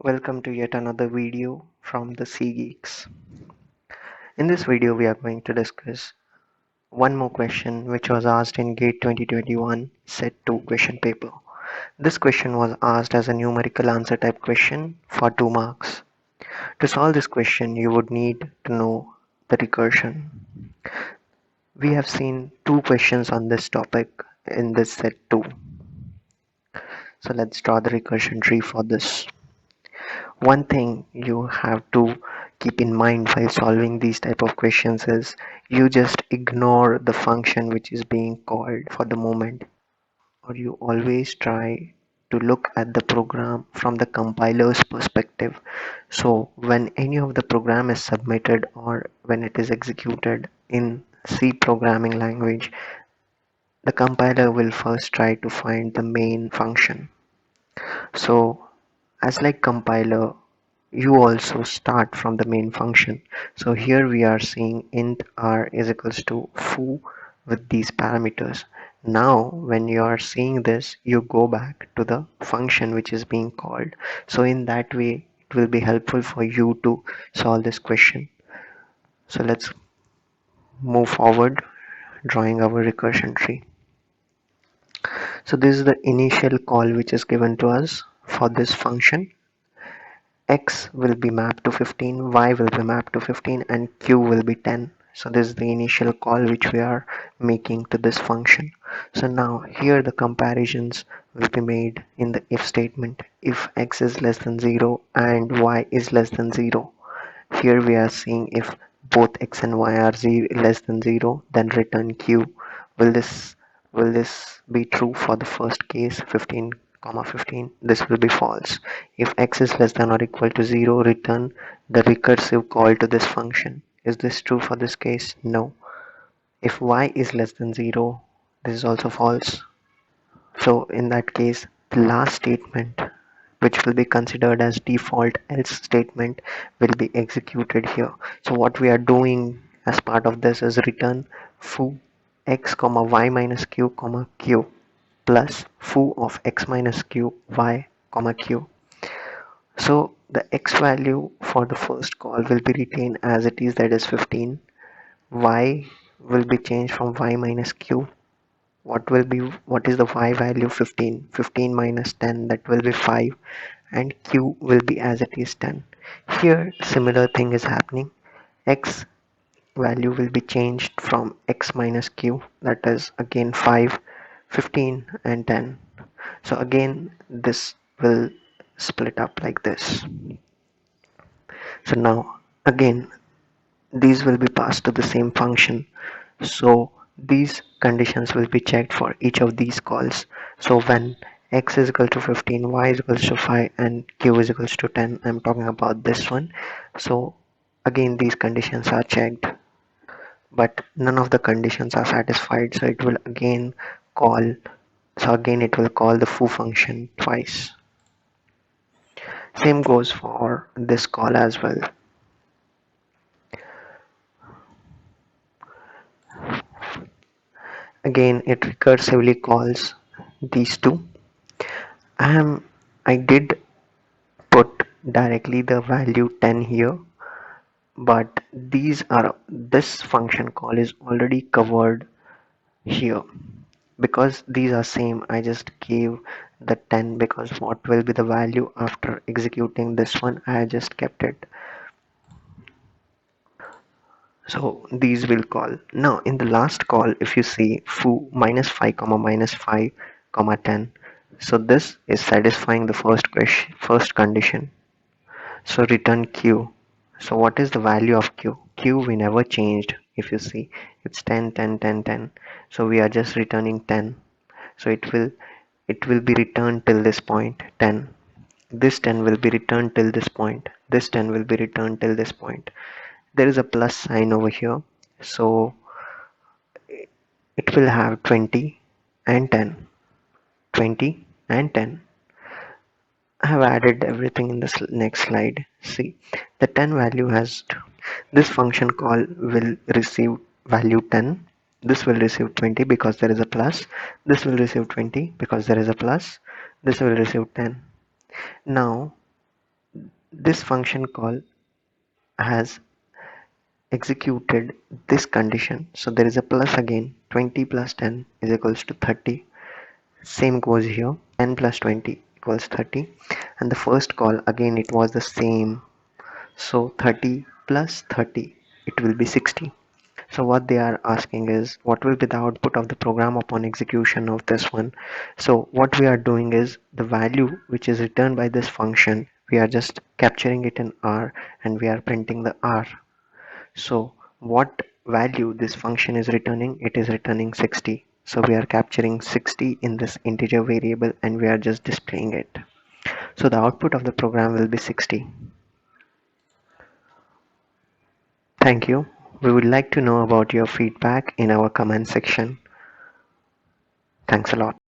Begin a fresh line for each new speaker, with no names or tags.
Welcome to yet another video from the C Geeks. In this video, we are going to discuss one more question which was asked in GATE 2021 Set 2 question paper. This question was asked as a numerical answer type question for 2 marks. To solve this question, you would need to know the recursion. We have seen 2 questions on this topic in this set 2. So let's draw the recursion tree for this. One thing you have to keep in mind while solving these type of questions is you just ignore the function which is being called for the moment, or you always try to look at the program from the compiler's perspective. So when any of the program is submitted or when it is executed in C programming language, the compiler will first try to find the main function. So as like compiler, you also start from the main function. So here we are seeing int r is equals to foo with these parameters. Now when you are seeing this, you go back to the function which is being called. So in that way it will be helpful for you to solve this question. So let's move forward, drawing our recursion tree. So this is the initial call which is given to us for this function. X will be mapped to 15, Y will be mapped to 15, and Q will be 10. So this is the initial call which we are making to this function. So now here the comparisons will be made in the if statement. If X is less than 0 and Y is less than 0. Here we are seeing if both X and Y are less than 0, then return Q. Will this will this be true for the first case 15, 15? This will be false. If X is less than or equal to 0, return the recursive call to this function. Is this true for this case? No. If Y is less than 0, this is also false. So in that case, the last statement, which will be considered as default else statement, will be executed here. So what we are doing as part of this is return foo x comma y minus q comma q plus foo of x minus q y comma q. So the x value for the first call will be retained as it is, that is 15. Y will be changed from y minus q. What is the y value? 15 minus 10, that will be 5, and q will be as it is 10. Here similar thing is happening. X value will be changed from x minus q, that is again 5, 15 and 10. So again this will split up like this. So now again these will be passed to the same function. So these conditions will be checked for each of these calls. So when x is equal to 15, y is equal to 5 and q is equal to 10, I'm talking about this one. So again these conditions are checked, but none of the conditions are satisfied, so it will again call the foo function twice. Same goes for this call as well. Again it recursively calls these two. I did put directly the value 10 here, but this function call is already covered here. Because these are same, I just gave the 10, because what will be the value after executing this one, I just kept it. So these will call. Now in the last call, if you see foo minus 5 comma minus 5 comma 10, so this is satisfying the first condition. So return q. So what is the value of q? Q we never changed. If you see, it's 10, 10, 10, 10. So we are just returning 10. So it will be returned till this point 10. This 10 will be returned till this point. This 10 will be returned till this point. There is a plus sign over here, so it will have 20 and 10. 20 and 10. I have added everything in this next slide. See, the 10 value has this function call will receive value 10. This will receive 20 because there is a plus. This will receive 20 because there is a plus. This will receive 10. Now This function call has executed this condition. So there is a plus again, 20 plus 10 is equals to 30. Same goes here, 10 plus 20 equals 30. And the first call again it was the same. So 30 plus 30, it will be 60. So what they are asking is what will be the output of the program upon execution of this one. So what we are doing is the value which is returned by this function, we are just capturing it in R and we are printing the R. So what value this function is returning? It is returning 60. So we are capturing 60 in this integer variable and we are just displaying it. So the output of the program will be 60. Thank you. We would like to know about your feedback in our comment section. Thanks a lot.